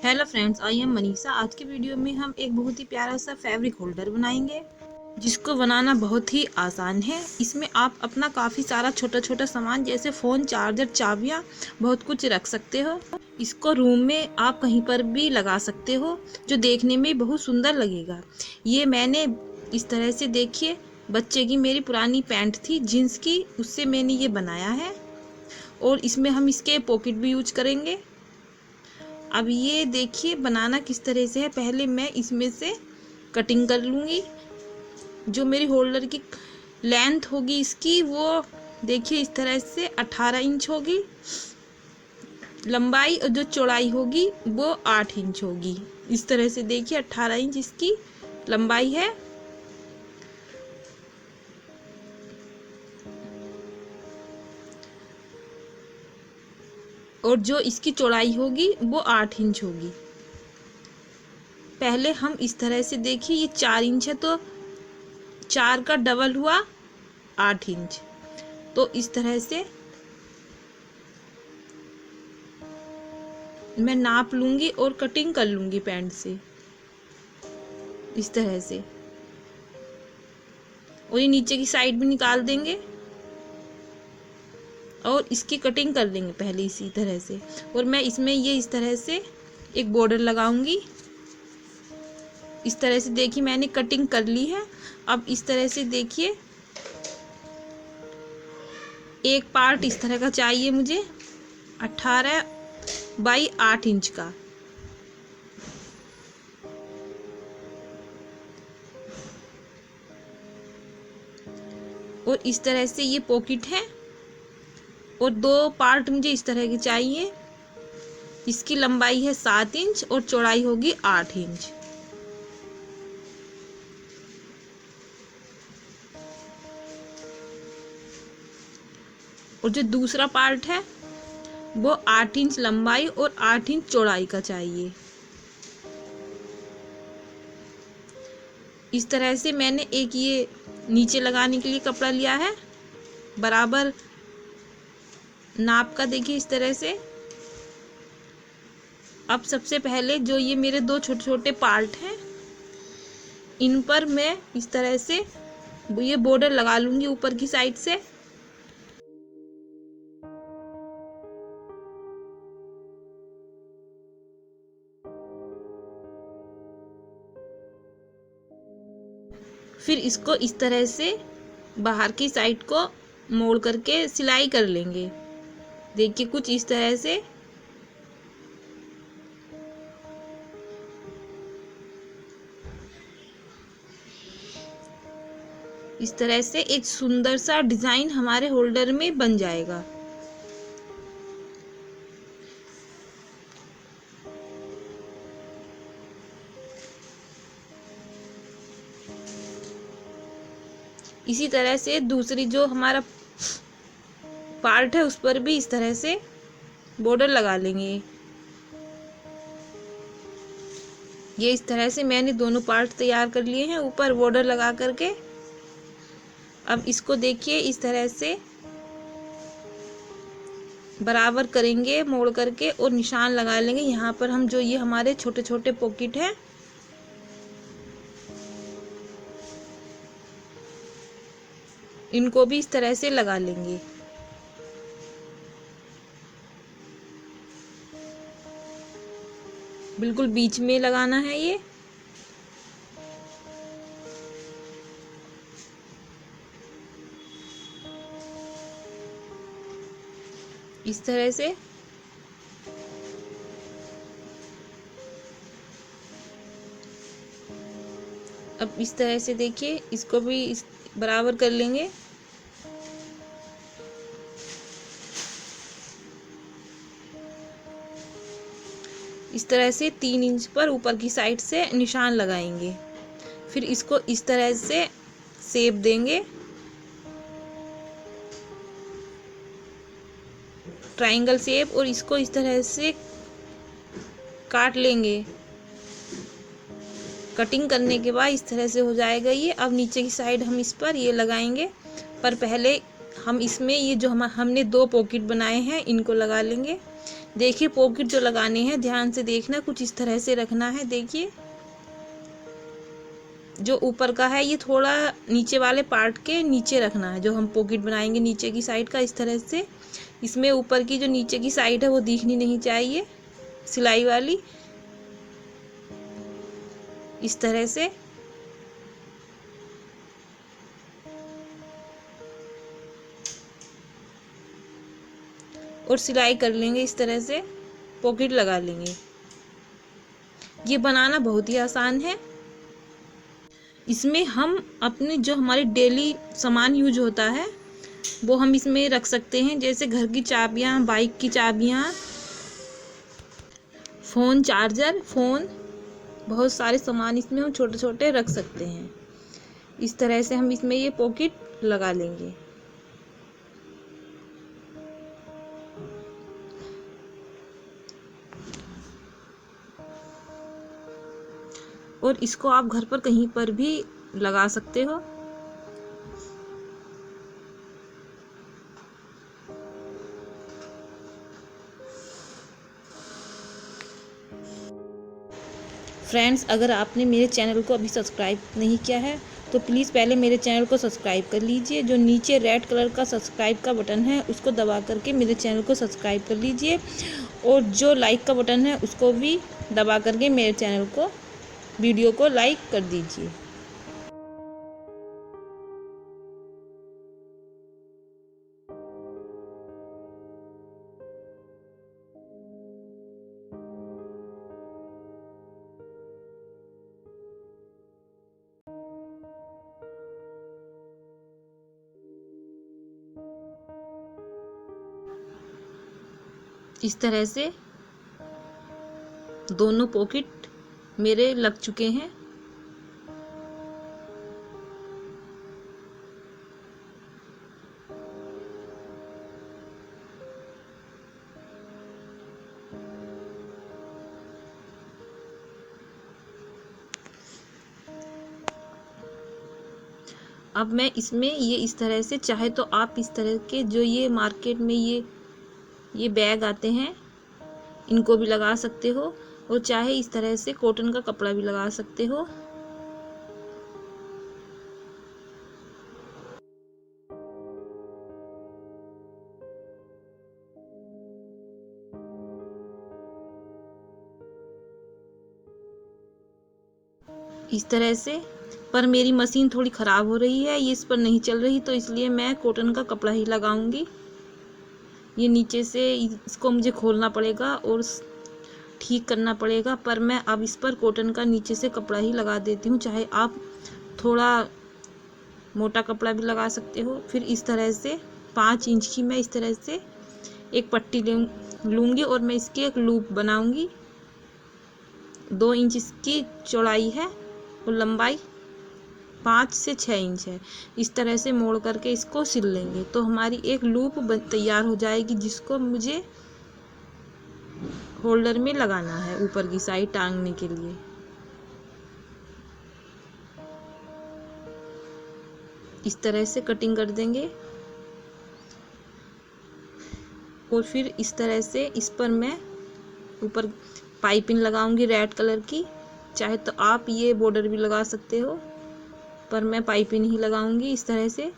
Hello friends, I am Manisha. आज की video में हम एक बहुत ही प्यारा सा फैब्रिक होल्डर बनाएंगे जिसको बनाना बहुत ही आसान है। इसमें आप अपना काफ़ी सारा छोटा छोटा सामान जैसे फ़ोन, चार्जर, चाबियाँ, बहुत कुछ रख सकते हो। इसको रूम में आप कहीं पर भी लगा सकते हो जो देखने में बहुत सुंदर लगेगा। ये मैंने इस तरह से, देखिए, बच्चे की मेरी पुरानी पैंट थी जीन्स की, उससे मैंने ये बनाया है। और इसमें हम इसके पॉकेट भी यूज करेंगे। अब ये देखिए बनाना किस तरह से है। पहले मैं इसमें से कटिंग कर लूँगी। जो मेरी होल्डर की लेंथ होगी इसकी, वो देखिए इस तरह से 18 इंच होगी लंबाई, और जो चौड़ाई होगी वो 8 इंच होगी। इस तरह से देखिए 18 इंच इसकी लंबाई है और जो इसकी चौड़ाई होगी वो 8 इंच होगी। पहले हम इस तरह से, देखिए ये 4 इंच है तो 4 का डबल हुआ 8 इंच। तो इस तरह से मैं नाप लूँगी और कटिंग कर लूँगी पैंट से इस तरह से। और ये नीचे की साइड भी निकाल देंगे और इसकी कटिंग कर देंगे पहले इसी तरह से। और मैं इसमें ये इस तरह से एक बॉर्डर लगाऊंगी। इस तरह से देखिए मैंने कटिंग कर ली है। अब इस तरह से देखिए एक पार्ट इस तरह का चाहिए मुझे, 18 बाई 8 इंच का। और इस तरह से ये पॉकेट है। और 2 पार्ट मुझे इस तरह के चाहिए। इसकी लंबाई है 7 इंच और चौड़ाई होगी 8 इंच। और जो दूसरा पार्ट है वो 8 इंच लंबाई और 8 इंच चौड़ाई का चाहिए। इस तरह से मैंने एक ये नीचे लगाने के लिए कपड़ा लिया है बराबर नाप का, देखिए इस तरह से। अब सबसे पहले जो ये मेरे 2 छोटे छोटे पार्ट हैं इन पर मैं इस तरह से ये बॉर्डर लगा लूंगी ऊपर की साइड से। फिर इसको इस तरह से बाहर की साइड को मोड़ करके सिलाई कर लेंगे। देखिए कुछ इस तरह से। इस तरह से एक सुंदर सा डिजाइन हमारे होल्डर में बन जाएगा। इसी तरह से दूसरी जो हमारा पार्ट है उस पर भी इस तरह से बॉर्डर लगा लेंगे। ये इस तरह से मैंने दोनों पार्ट तैयार कर लिए हैं ऊपर बॉर्डर लगा करके। अब इसको देखिए इस तरह से बराबर करेंगे मोड़ करके और निशान लगा लेंगे। यहाँ पर हम जो ये हमारे छोटे छोटे पॉकेट हैं इनको भी इस तरह से लगा लेंगे। बिल्कुल बीच में लगाना है ये। इस तरह से। अब इस तरह से देखिए इसको भी इस बराबर कर लेंगे। इस तरह से 3 इंच पर ऊपर की साइड से निशान लगाएंगे। फिर इसको इस तरह से शेप देंगे, ट्रायंगल शेप, और इसको इस तरह से काट लेंगे। कटिंग करने के बाद इस तरह से हो जाएगा ये। अब नीचे की साइड हम इस पर ये लगाएंगे, पर पहले हम इसमें ये जो हमने 2 पॉकेट बनाए हैं इनको लगा लेंगे। देखिए पॉकेट जो लगाने हैं ध्यान से देखना, कुछ इस तरह से रखना है। देखिए जो ऊपर का है ये थोड़ा नीचे वाले पार्ट के नीचे रखना है, जो हम पॉकेट बनाएंगे नीचे की साइड का, इस तरह से। इसमें ऊपर की जो नीचे की साइड है वो दिखनी नहीं चाहिए, सिलाई वाली, इस तरह से। और सिलाई कर लेंगे इस तरह से, पॉकेट लगा लेंगे। ये बनाना बहुत ही आसान है। इसमें हम अपने जो हमारे डेली सामान यूज होता है वो हम इसमें रख सकते हैं, जैसे घर की चाबियाँ, बाइक की चाबियाँ, फ़ोन चार्जर, फ़ोन, बहुत सारे सामान इसमें हम छोटे छोटे रख सकते हैं। इस तरह से हम इसमें ये पॉकेट लगा लेंगे। और इसको आप घर पर कहीं पर भी लगा सकते हो। फ्रेंड्स, अगर आपने मेरे चैनल को अभी सब्सक्राइब नहीं किया है तो प्लीज़ पहले मेरे चैनल को सब्सक्राइब कर लीजिए। जो नीचे रेड कलर का सब्सक्राइब का बटन है उसको दबा करके मेरे चैनल को सब्सक्राइब कर लीजिए, और जो लाइक का बटन है उसको भी दबा करके मेरे चैनल को, वीडियो को लाइक कर दीजिए। इस तरह से दोनों पॉकेट मेरे लग चुके हैं। अब मैं इसमें ये इस तरह से, चाहे तो आप इस तरह के जो ये मार्केट में ये बैग आते हैं इनको भी लगा सकते हो, और चाहे इस तरह से कॉटन का कपड़ा भी लगा सकते हो। इस तरह से। पर मेरी मशीन थोड़ी ख़राब हो रही है, ये इस पर नहीं चल रही, तो इसलिए मैं कॉटन का कपड़ा ही लगाऊंगी। ये नीचे से इसको मुझे खोलना पड़ेगा और ठीक करना पड़ेगा, पर मैं अब इस पर कॉटन का नीचे से कपड़ा ही लगा देती हूँ। चाहे आप थोड़ा मोटा कपड़ा भी लगा सकते हो। फिर इस तरह से 5 इंच की मैं इस तरह से एक पट्टी लूँगी और मैं इसकी एक लूप बनाऊँगी। 2 इंच इसकी चौड़ाई है और लंबाई 5 से 6 इंच है। इस तरह से मोड़ करके इसको सिल लेंगे तो हमारी एक लूप तैयार हो जाएगी, जिसको मुझे होल्डर में लगाना है ऊपर की साइड टांगने के लिए। इस तरह से कटिंग कर देंगे और फिर इस तरह से इस पर मैं ऊपर पाइपिंग लगाऊंगी रेड कलर की। चाहे तो आप ये बॉर्डर भी लगा सकते हो, पर मैं पाइपिंग ही लगाऊंगी। इस तरह से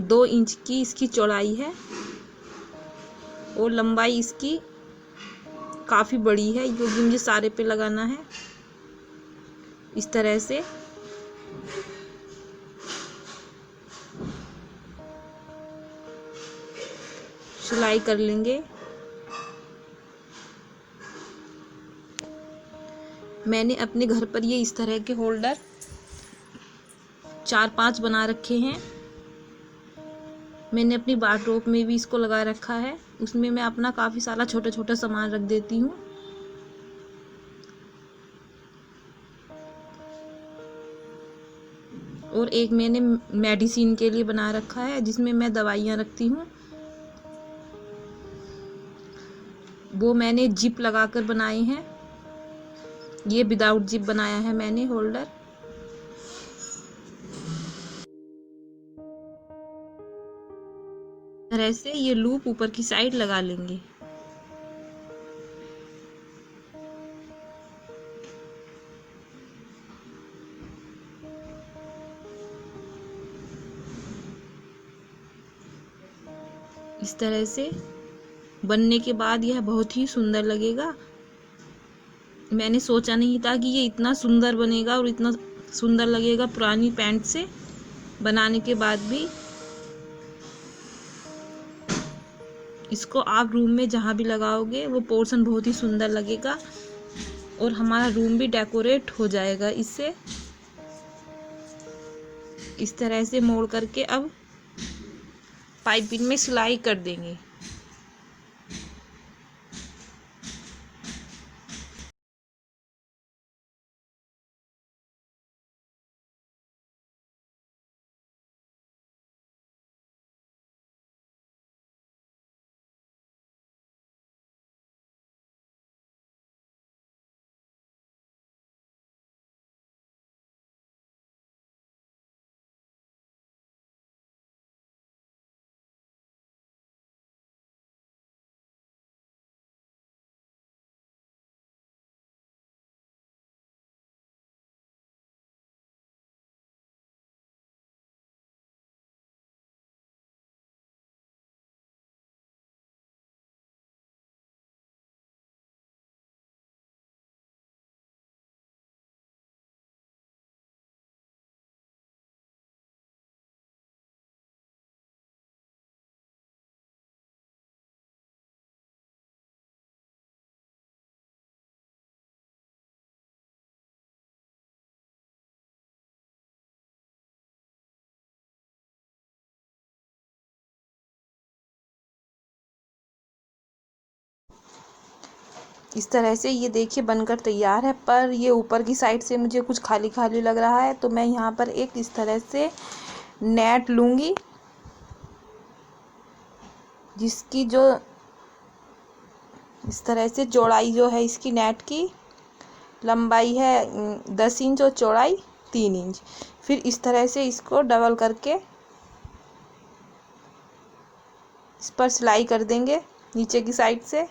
2 इंच की इसकी चौड़ाई है और लंबाई इसकी काफ़ी बड़ी है, क्योंकि मुझे सारे पे लगाना है। इस तरह से सिलाई कर लेंगे। मैंने अपने घर पर ये इस तरह के होल्डर 4-5 बना रखे हैं। मैंने अपनी वार्डरोब में भी इसको लगा रखा है, उसमें मैं अपना काफ़ी सारा छोटा छोटा सामान रख देती हूँ। और एक मैंने मेडिसिन के लिए बना रखा है, जिसमें मैं दवाइयाँ रखती हूँ। वो मैंने जिप लगाकर बनाए हैं। ये विदाउट जिप बनाया है मैंने होल्डर। तरह से ये लूप ऊपर की साइड लगा लेंगे। इस तरह से बनने के बाद यह बहुत ही सुंदर लगेगा। मैंने सोचा नहीं था कि ये इतना सुंदर बनेगा और इतना सुंदर लगेगा पुरानी पैंट से बनाने के बाद भी। इसको आप रूम में जहाँ भी लगाओगे वो पोर्शन बहुत ही सुंदर लगेगा और हमारा रूम भी डेकोरेट हो जाएगा इससे। इस तरह से मोड़ करके अब पाइपिंग में सिलाई कर देंगे। इस तरह से ये देखिए बनकर तैयार है, पर ये ऊपर की साइड से मुझे कुछ खाली खाली लग रहा है, तो मैं यहाँ पर एक इस तरह से नेट लूँगी जिसकी जो इस तरह से चौड़ाई जो है इसकी नेट की लंबाई है 10 इंच और चौड़ाई 3 इंच। फिर इस तरह से इसको डबल करके इस पर सिलाई कर देंगे नीचे की साइड से।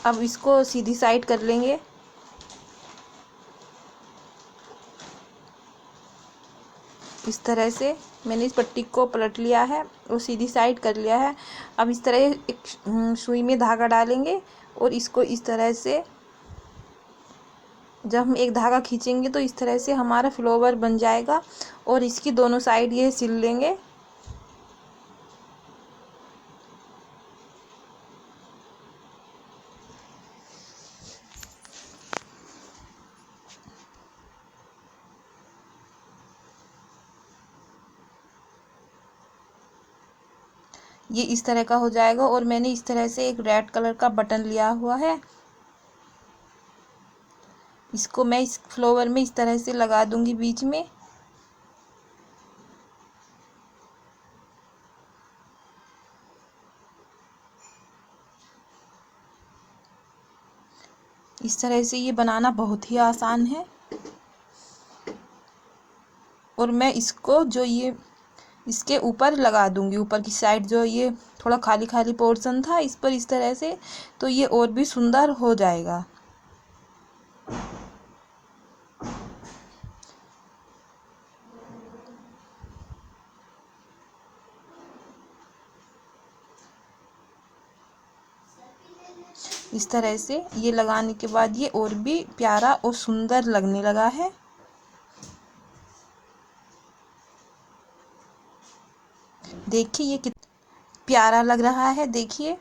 अब इसको सीधी साइड कर लेंगे। इस तरह से मैंने इस पट्टी को पलट लिया है और सीधी साइड कर लिया है। अब इस तरह एक सुई में धागा डालेंगे और इसको इस तरह से जब हम एक धागा खींचेंगे तो इस तरह से हमारा फ्लावर बन जाएगा और इसकी दोनों साइड ये सिल लेंगे। ये इस तरह का हो जाएगा और मैंने इस तरह से एक रेड कलर का बटन लिया हुआ है, इसको मैं इस फ्लावर में इस तरह से लगा दूंगी बीच में। इस तरह से ये बनाना बहुत ही आसान है और मैं इसको जो ये इसके ऊपर लगा दूंगी, ऊपर की साइड जो ये थोड़ा खाली खाली पोर्शन था इस पर इस तरह से, तो ये और भी सुंदर हो जाएगा। इस तरह से ये लगाने के बाद ये और भी प्यारा और सुंदर लगने लगा है। देखिए ये कितना प्यारा लग रहा है। देखिए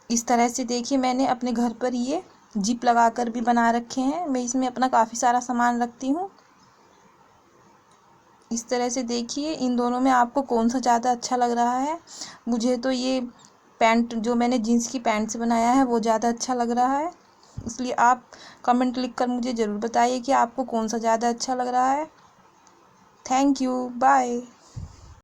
इस तरह से देखिए मैंने अपने घर पर ये जिप लगाकर भी बना रखे हैं। मैं इसमें अपना काफ़ी सारा सामान रखती हूँ। इस तरह से देखिए इन दोनों में आपको कौन सा ज़्यादा अच्छा लग रहा है। मुझे तो ये पैंट जो मैंने जीन्स की पैंट से बनाया है वो ज़्यादा अच्छा लग रहा है। इसलिए आप कमेंट लिख कर मुझे ज़रूर बताइए कि आपको कौन सा ज़्यादा अच्छा लग रहा है। Thank you, bye.